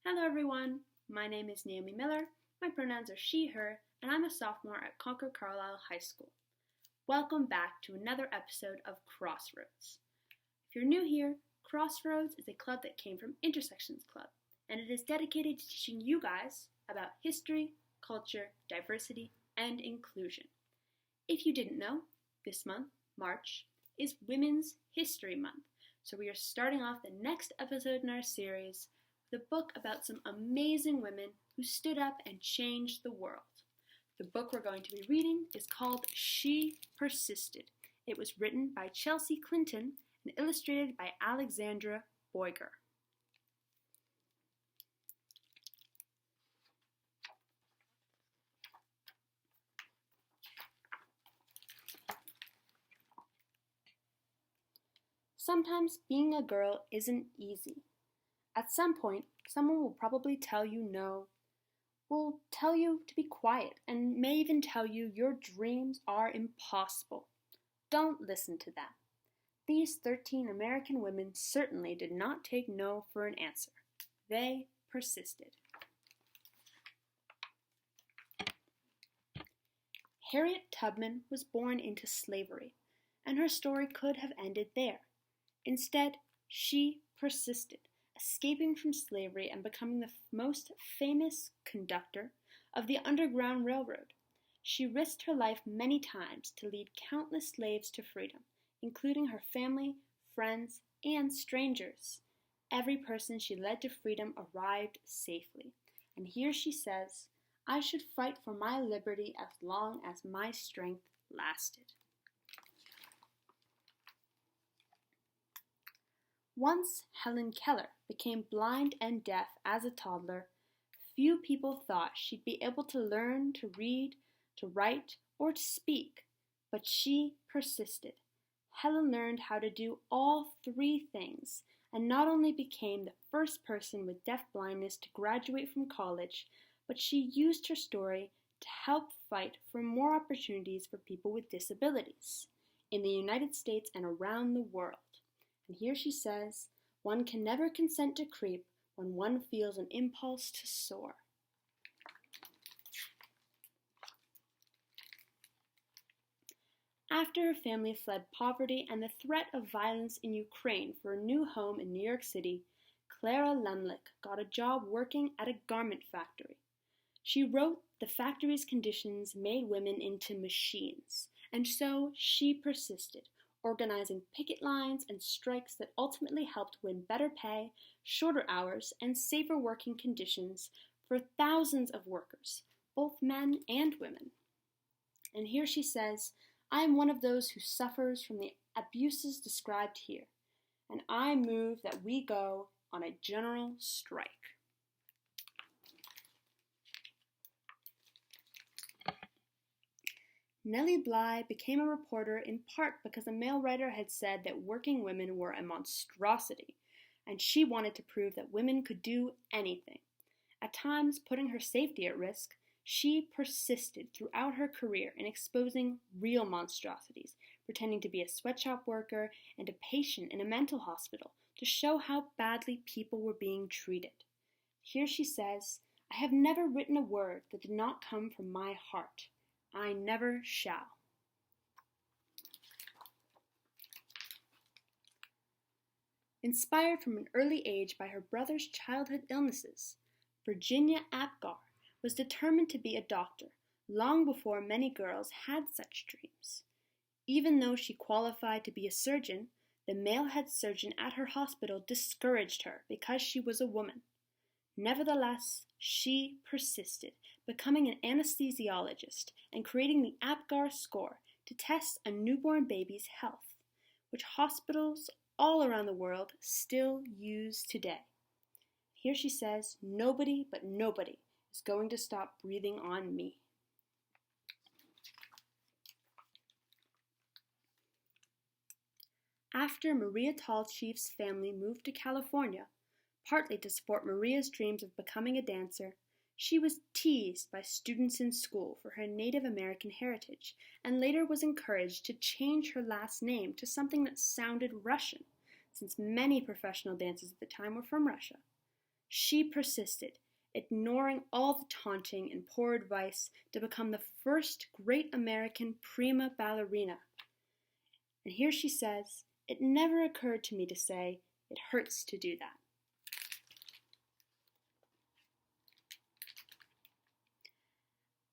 Hello everyone, my name is Naomi Miller, my pronouns are she, her, and I'm a sophomore at Concord Carlisle High School. Welcome back to another episode of Crossroads. If you're new here, Crossroads is a club that came from Intersections Club, and it is dedicated to teaching you guys about history, culture, diversity, and inclusion. If you didn't know, this month, March, is Women's History Month, so we are starting off the next episode in our series with a book about some amazing women who stood up and changed the world. The book we're going to be reading is called She Persisted. It was written by Chelsea Clinton and illustrated by Alexandra Boyger. Sometimes being a girl isn't easy. At some point, someone will probably tell you no, will tell you to be quiet, and may even tell you your dreams are impossible. Don't listen to them. These 13 American women certainly did not take no for an answer. They persisted. Harriet Tubman was born into slavery, and her story could have ended there. Instead, she persisted, escaping from slavery and becoming the most famous conductor of the Underground Railroad. She risked her life many times to lead countless slaves to freedom, including her family, friends, and strangers. Every person she led to freedom arrived safely. And here she says, "I should fight for my liberty as long as my strength lasted." Once Helen Keller became blind and deaf as a toddler, few people thought she'd be able to learn to read, to write, or to speak, but she persisted. Helen learned how to do all three things, and not only became the first person with deaf-blindness to graduate from college, but she used her story to help fight for more opportunities for people with disabilities in the United States and around the world. And here she says, "One can never consent to creep when one feels an impulse to soar." After her family fled poverty and the threat of violence in Ukraine for a new home in New York City, Clara Lemlick got a job working at a garment factory. She wrote the factory's conditions made women into machines, and so she persisted, organizing picket lines and strikes that ultimately helped win better pay, shorter hours, and safer working conditions for thousands of workers, both men and women. And here she says, "I am one of those who suffers from the abuses described here, and I move that we go on a general strike." Nellie Bly became a reporter in part because a male writer had said that working women were a monstrosity, and she wanted to prove that women could do anything. At times, putting her safety at risk, she persisted throughout her career in exposing real monstrosities, pretending to be a sweatshop worker and a patient in a mental hospital to show how badly people were being treated. Here she says, "I have never written a word that did not come from my heart. I never shall." Inspired from an early age by her brother's childhood illnesses, Virginia Apgar was determined to be a doctor long before many girls had such dreams. Even though she qualified to be a surgeon, the male head surgeon at her hospital discouraged her because she was a woman. Nevertheless, she persisted, becoming an anesthesiologist and creating the Apgar score to test a newborn baby's health, which hospitals all around the world still use today. Here she says, "Nobody but nobody is going to stop breathing on me." After Maria Tallchief's family moved to California, partly to support Maria's dreams of becoming a dancer, she was teased by students in school for her Native American heritage, and later was encouraged to change her last name to something that sounded Russian, since many professional dancers at the time were from Russia. She persisted, ignoring all the taunting and poor advice, to become the first great American prima ballerina. And here she says, "It never occurred to me to say, it hurts to do that."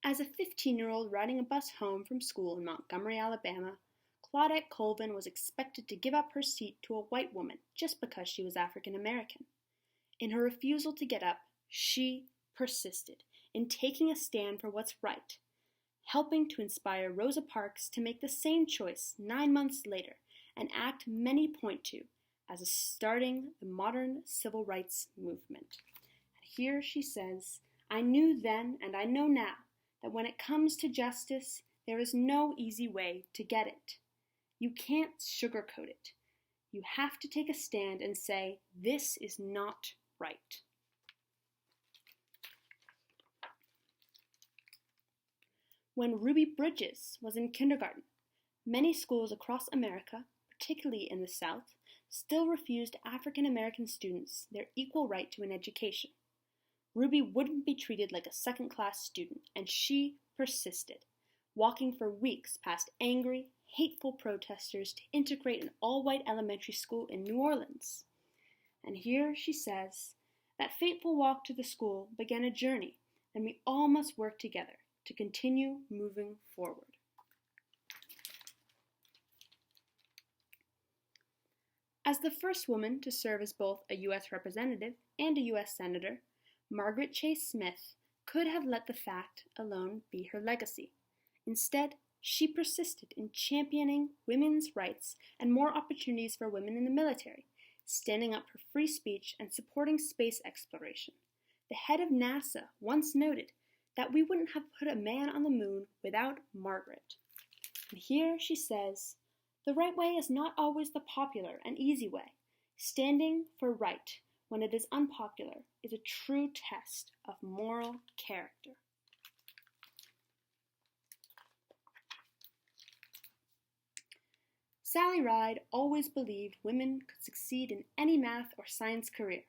As a 15-year-old riding a bus home from school in Montgomery, Alabama, Claudette Colvin was expected to give up her seat to a white woman just because she was African American. In her refusal to get up, she persisted in taking a stand for what's right, helping to inspire Rosa Parks to make the same choice 9 months later, an act many point to as starting the modern civil rights movement. And here she says, "I knew then and I know now that when it comes to justice, there is no easy way to get it. You can't sugarcoat it. You have to take a stand and say, this is not right." When Ruby Bridges was in kindergarten, many schools across America, particularly in the South, still refused African American students their equal right to an education. Ruby wouldn't be treated like a second-class student, and she persisted, walking for weeks past angry, hateful protesters to integrate an all-white elementary school in New Orleans. And here she says, "That fateful walk to the school began a journey, and we all must work together to continue moving forward." As the first woman to serve as both a U.S. representative and a U.S. senator, Margaret Chase Smith could have let the fact alone be her legacy. Instead, she persisted in championing women's rights and more opportunities for women in the military, standing up for free speech and supporting space exploration. The head of NASA once noted that we wouldn't have put a man on the moon without Margaret. And here she says, "The right way is not always the popular and easy way. Standing for right when it is unpopular is a true test of moral character." Sally Ride always believed women could succeed in any math or science career.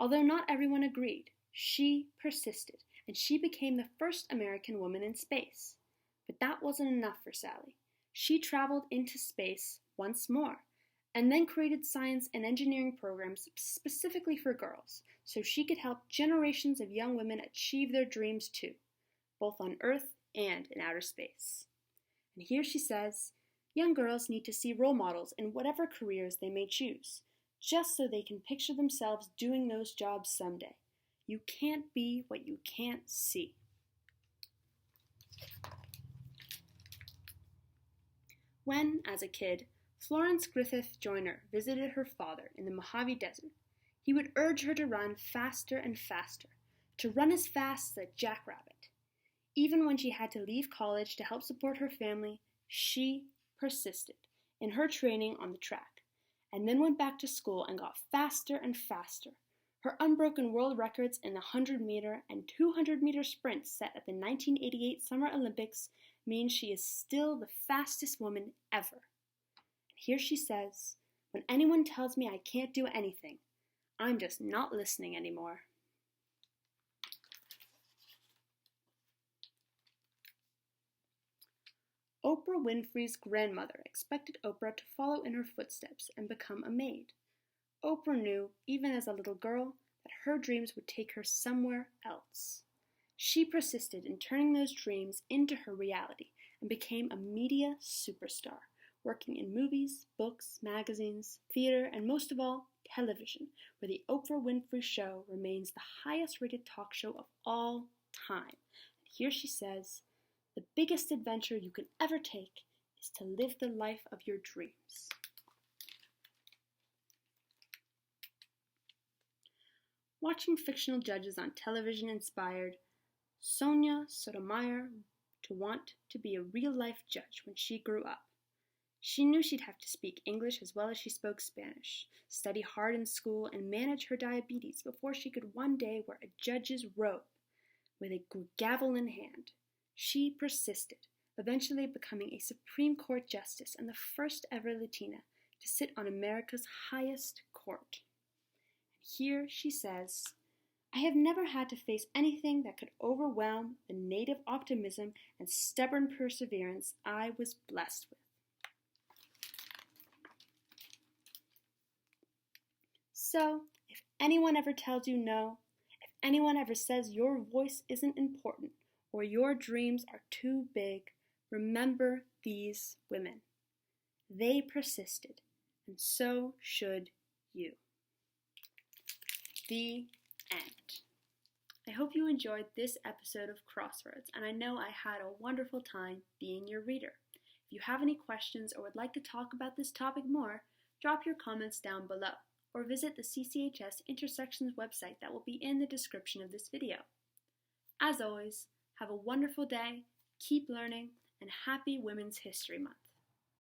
Although not everyone agreed, she persisted, and she became the first American woman in space. But that wasn't enough for Sally. She traveled into space once more, and then created science and engineering programs specifically for girls, so she could help generations of young women achieve their dreams too, both on Earth and in outer space. And here she says, "Young girls need to see role models in whatever careers they may choose, just so they can picture themselves doing those jobs someday. You can't be what you can't see." When, as a kid, Florence Joyner visited her father in the Mojave Desert, he would urge her to run faster and faster, to run as fast as a jackrabbit. Even when she had to leave college to help support her family, she persisted in her training on the track, and then went back to school and got faster and faster. Her unbroken world records in the 100-meter and 200-meter sprints set at the 1988 Summer Olympics mean she is still the fastest woman ever. Here she says, "When anyone tells me I can't do anything, I'm just not listening anymore." Oprah Winfrey's grandmother expected Oprah to follow in her footsteps and become a maid. Oprah knew, even as a little girl, that her dreams would take her somewhere else. She persisted in turning those dreams into her reality and became a media superstar, working in movies, books, magazines, theater, and most of all, television, where the Oprah Winfrey Show remains the highest-rated talk show of all time. And here she says, "The biggest adventure you can ever take is to live the life of your dreams." Watching fictional judges on television inspired Sonia Sotomayor to want to be a real-life judge when she grew up. She knew she'd have to speak English as well as she spoke Spanish, study hard in school, and manage her diabetes before she could one day wear a judge's robe with a gavel in hand. She persisted, eventually becoming a Supreme Court justice and the first ever Latina to sit on America's highest court. And here she says, I have never had to face anything that could overwhelm the native optimism and stubborn perseverance I was blessed with. So, if anyone ever tells you no, if anyone ever says your voice isn't important or your dreams are too big, remember these women. They persisted, and so should you. The end. I hope you enjoyed this episode of Crossroads, and I know I had a wonderful time being your reader. If you have any questions or would like to talk about this topic more, drop your comments down below, or visit the CCHS Intersections website that will be in the description of this video. As always, have a wonderful day, keep learning, and happy Women's History Month.